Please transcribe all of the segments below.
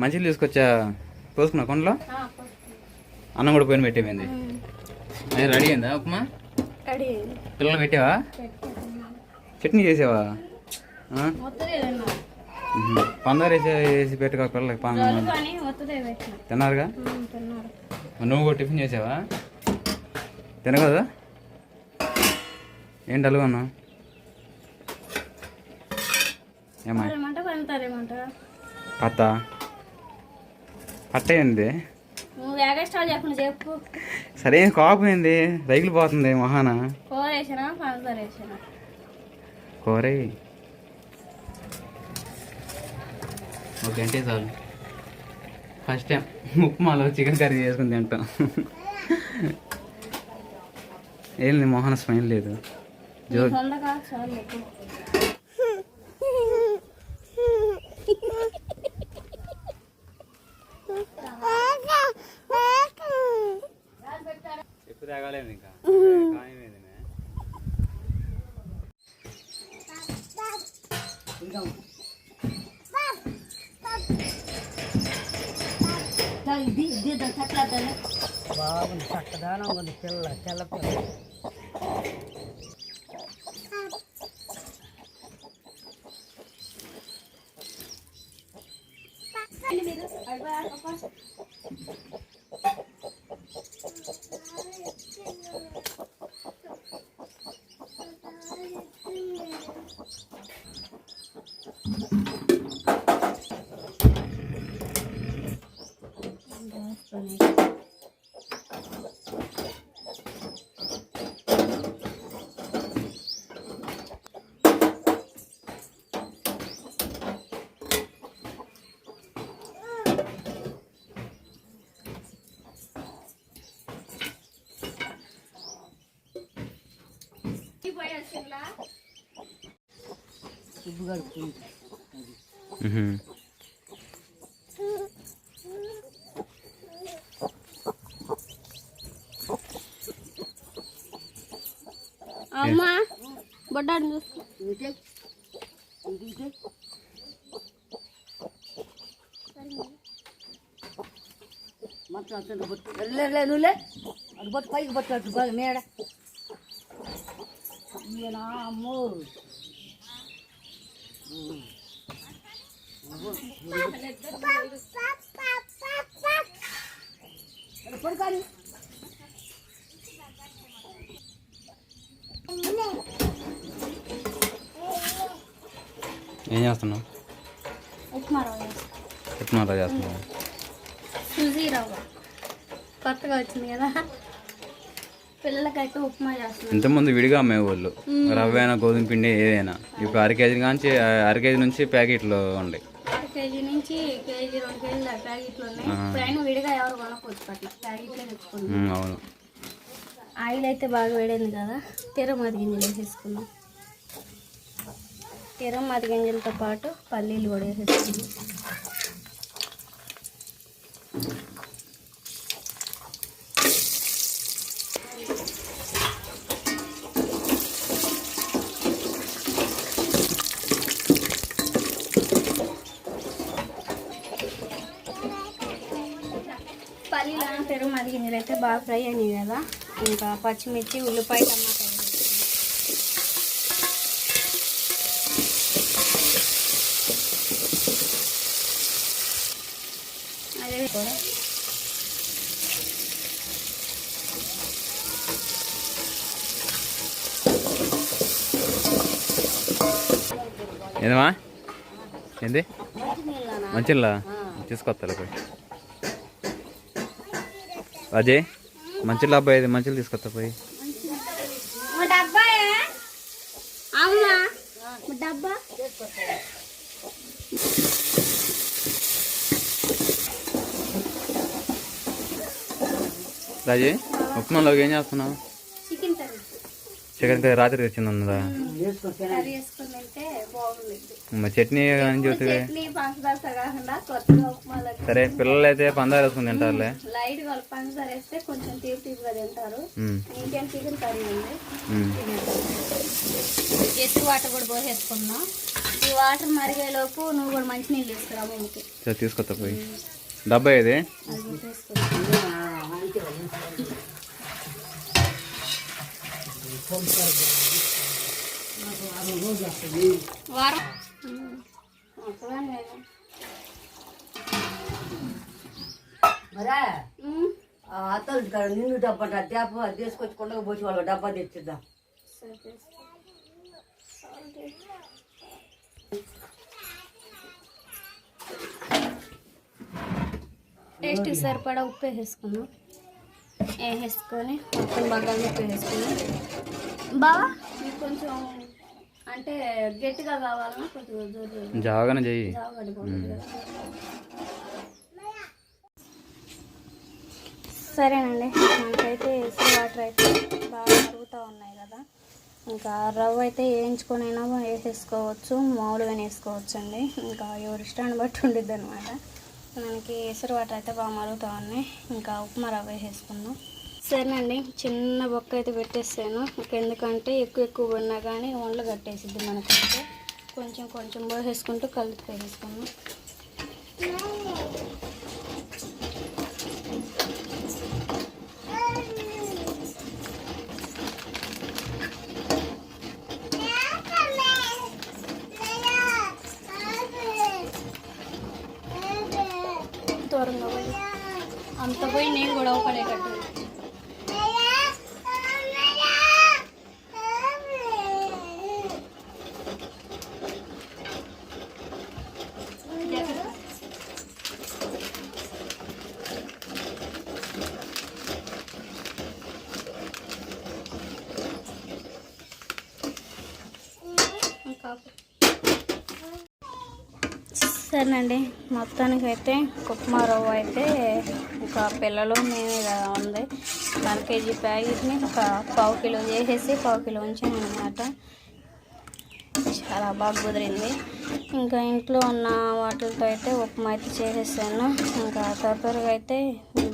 మంచిగా తీసుకొచ్చా పోసుకున్నా కొండలో. అన్నం కూడా పోయిన పెట్టేమైంది. అది రెడీ అయిందా ఉప్మా? పిల్లలు పెట్టావా? చట్నీ చేసావా? పందరు వేసి పెట్టుకో పిల్లలకి. తిన్నారుగా? నువ్వు కూడా టిఫిన్ చేసావా? తినకదా? ఏంటి అలుగు అన్నా? ఏమా పత్త పట్టేయండి. సరే కాపు అయింది, రైలు పోతుంది మహానా. కూర ఓకే అంటే చాలు. ఫస్ట్ టైం ఉప్మాలో చికెన్ కర్రీ చేసుకుని తింటాం. ఏంది మోహన స్మైల్ లేదు. జోక్ చెప్పు తాగాలేదు ఇంకా. బాగుంది, చక్కదానం ఉంది. పిల్ల తెల్ల పిల్ల ఉప్పు కడుపుతుంది. అమ్మా బొడ్డాడు మొత్తం బొట్టు నువ్వులే అది బొట్టు పైకి బొట్టు బాగా మేడ అమ్మో. పడుకోని ఏం చేస్తున్నావు? ఉప్మా రవ్వ చేస్తున్నావు? సుజీ రవ్వ కొత్తగా వచ్చింది కదా, పిల్లలకైతే ఉప్మా చేస్తున్నాను. ఇంతకుముందు విడిగా అమ్మేవాళ్ళు, రవ్వ అయినా గోధుమ పిండి ఏదైనా. ఇప్పుడు అర కేజీ నుంచి ప్యాకెట్లు ఉన్నాయి. అర కేజీ నుంచి కేజీ 2 కేజీల ప్యాకెట్లు ఉన్నాయి. ఇప్పుడు విడిగా ఎవరు కొనుక్కోవచ్చు, అట్లా ప్యాకెట్లే తెచ్చుకున్నాం. అవును. ఆయిల్ అయితే బాగా వేడైంది కదా, తిరమతి గింజలు వేసేసుకున్నాం. తిరమతి గింజలతో పాటు పల్లీలు కూడా వేసేసుకున్నాం. పల్లీలు తిరమతి గింజలు అయితే బాగా ఫ్రై అయినాయి కదా, ఇంకా పచ్చిమిర్చి, ఉల్లిపాయ, టమాటా అదే కూడా ఏందమ్మా? ఏంది మంచిలా తీసుకొస్తా పోయి. అజయ్ మంచిలు అబ్బాయి, మంచిలు తీసుకొస్తా పోయి. రాజీ ఉప్మాలోకి ఏం చేస్తున్నావు? Chicken curry. చికెన్ కర్రీ రాత్రి తెచ్చింది ఉందా? కర్రీ వేసుకుని తింటే బాగుంటుంది. బాగుంది. చట్నీ అని చూస్తే చట్నీ పంచదార కాకుండా కొత్తగా ఉప్మాలో సరే, పిల్లలు అయితే పందాలు వేసుకుని తింటారులే. లైట్ వాళ్ళు పంచదార వేస్తే కొంచెం తీపిగా తింటారు. ఇంకేం చికెన్ కర్రీ ఉంది, ఎత్తు వాటర్ కూడా పోసేసుకున్నాం. ఈ వాటర్ మరిగేలోపు నువ్వు కూడా మంచి నీళ్ళు తీసుకురా మమ్మకి. సరే తీసుకొస్తా పోయి. డబ్బా ఇది వారం మరే అత్తలు ఇక్కడ నిండు డబ్బా డబ్బా అది తీసుకొచ్చి కొండగా పోసి వాళ్ళు డబ్బా తెచ్చిద్దాం. టేస్ట్కి సరిపడా ఉప్పు వేసేసుకున్నాం. వేసేసుకొని మొత్తం బంగాళ ఉప్పు వేసుకున్నాం. బాగా మీకు కొంచెం అంటే గట్టిగా కావాలన్నా కొంచెం జాగానే చెయ్యి. సరేనండి, మనకైతే ఎసురు వాటర్ అయితే బాగా మరుగుతూ ఉన్నాయి కదా. ఇంకా రవ్వ అయితే వేయించుకొనైనా వేసేసుకోవచ్చు, మామూలుగా వేసుకోవచ్చు అండి. ఇంకా ఎవరి ఇష్టాన్ని బట్టి ఉండిద్ది అనమాట. మనకి ఎసురు వాటర్ అయితే బాగా మరుగుతూ ఉన్నాయి. ఇంకా ఉప్మా రవ్వ వేసేసుకుందాం. సరేనండి, చిన్న బొక్క అయితే పెట్టేసాను. ఎందుకంటే ఎక్కువ ఉన్నా కానీ వండ్లు కట్టేసిద్ది మనకైతే. కొంచెం కొంచెం పోసేసుకుంటూ కలిపి వేసేసుకున్నాం. దూరంగా పోయి అంత పోయి నేను కూడా ఒకడేటట్టు సరేనండి, మొత్తానికి అయితే ఉప్మా రవ్వ అయితే ఒక పిల్లలు మేము ఇలా ఉంది 1 కేజీ ప్యాకెట్ని ఒక 1/2 కిలో చేసేసి 1/2 కిలో ఉంచాను అనమాట. చాలా బాగా కుదిరింది. ఇంకా ఇంట్లో ఉన్న వాటితో అయితే ఉప్మా అయితే చేసేసాను. ఇంకా త్వరగా అయితే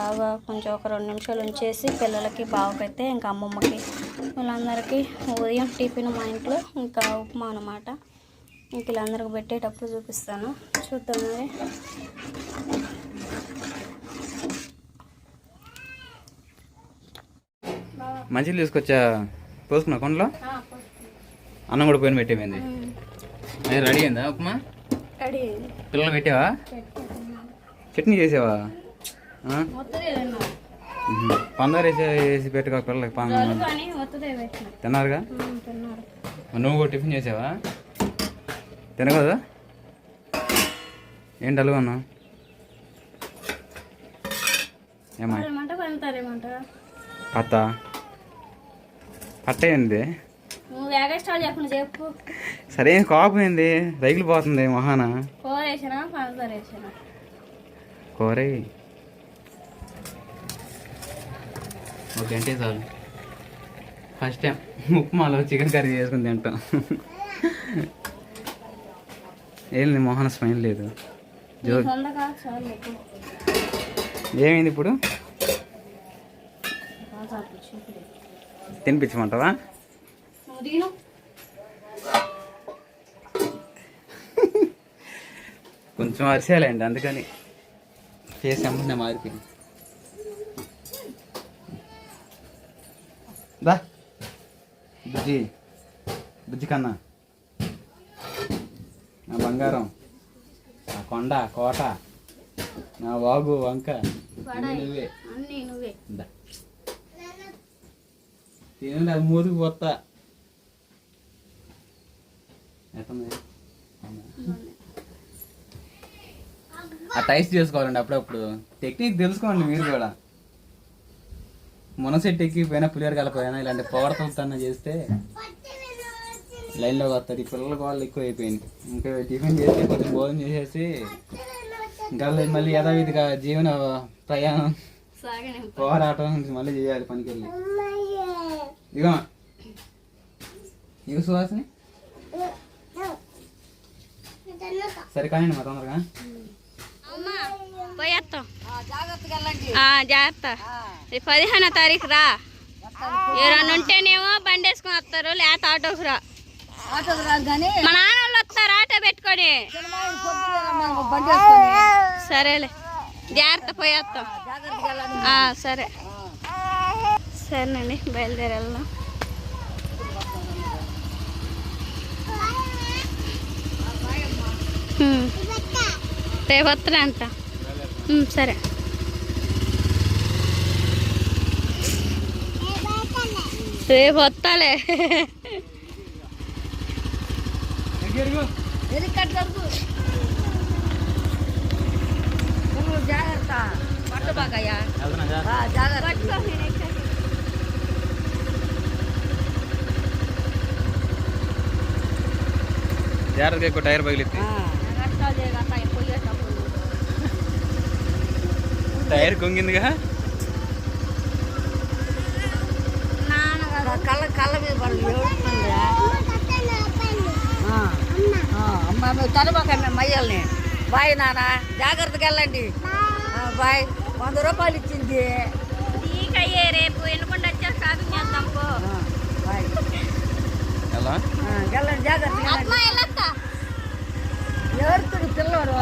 బాగా కొంచెం ఒక 2 నిమిషాలు ఉంచేసి పిల్లలకి బావకైతే ఇంకా అమ్మమ్మకి వీళ్ళందరికీ ఉదయం టిఫిన్ మా ఇంట్లో ఇంకా ఉప్మా అనమాట. ఇంక వీళ్ళందరికీ పెట్టేటప్పుడు చూపిస్తాను, చూద్దాం మరి. మంచిగా తీసుకొచ్చా పోసుకున్నా కొండలో. అన్నం కూడా పోయిన పెట్టేమైంది. రెడీ అయిందా ఉప్మా? పిల్లలు పెట్టావా? చట్నీ చేసావా? పందారు వేసి పెట్టుకో పిల్లలకి. తిన్నారుగా? నువ్వు కూడా టిఫిన్ చేసావా? తినకదా? ఏంటి అలుగు అన్నా? ఏమా పత్త పట్టేయండి. సరే, కాపు ఏంది రైగులు పోతుంది మహాన. కూర ఓకే అంటే చాలు. ఫస్ట్ టైం ఉప్మాలో చికెన్ కర్రీ చేసుకుని తింటాం. ఏంది మోహన స్మైల్ లేదు. ఏమైంది ఇప్పుడు? తినిపించమంటావా? కొంచెం అరిసేయాలండి, అందుకని ఫేస్ అమ్మున్నా మారిపోయింది. దా బుజ్జి, బుజ్జి కన్నా, నా బంగారం, నా కొండ కోట, నా వాగు వంక నువ్వే. తినండి, అది మూతికి పోతా. ఆ టైస్ట్ చేసుకోవాలండి అప్పుడప్పుడు. టెక్నిక్ తెలుసుకోండి మీరు కూడా. మునసెట్ ఎక్కి పోయినా పులిహోర కలపోయినా ఇలాంటి పొగడతోన్నా చేస్తే లైన్లోకి వస్తారు. ఈ పిల్లల వాళ్ళు ఎక్కువ అయిపోయింది. ఇంకా టిఫిన్ చేసి కొంచెం భోజనం చేసేసి ఇంకా మళ్ళీ యథావిధిగా జీవన ప్రయాణం పోరాటం మళ్ళీ చేయాలి పనికి వెళ్ళి. ఇగో సువాసని సరే కానీ మా తొందరగా పోయేస్తాం. జాగ్రత్తగా వెళ్ళండి. జాగ్రత్త. 15వ తారీఖు రా. ఎవరన్నా ఉంటేనేమో బండి వేసుకొని వస్తారు, లేకపోతే ఆటోకి రా. ఆటోకి రాదు కానీ మా నాన్న వాళ్ళు వస్తారు ఆటో పెట్టుకొని. బండి వేసుకొని సరేలే, జాగ్రత్త పోయేస్తాం. జాగ్రత్తగా వెళ్ళండి. సరే సరేనండి, బయలుదేరి వెళ్దాం. రేపు వస్తా అంట. సరే రేపు వస్తాలే. జాగ్రత్త పట్టబాకయ్యా. జాగ్రత్త. జాగ్రత్తగా ఎక్కువ టైర్ పగిలింది. టైర్ కుంగిందిగా. కళ్ళ మీద పడుతుంది. అమ్మ తరబాక మేము మయ్యల్ని. బాయ్ నాన్న, జాగ్రత్తగా వెళ్ళండి. బాయ్. 100 రూపాయలు ఇచ్చింది. రేపు ఎన్నుకుండా వచ్చా షాపింగ్ చేద్దాం. బాయ్. ఎలా వెళ్ళండి, జాగ్రత్తగా. ఎవరితో పిల్లవారు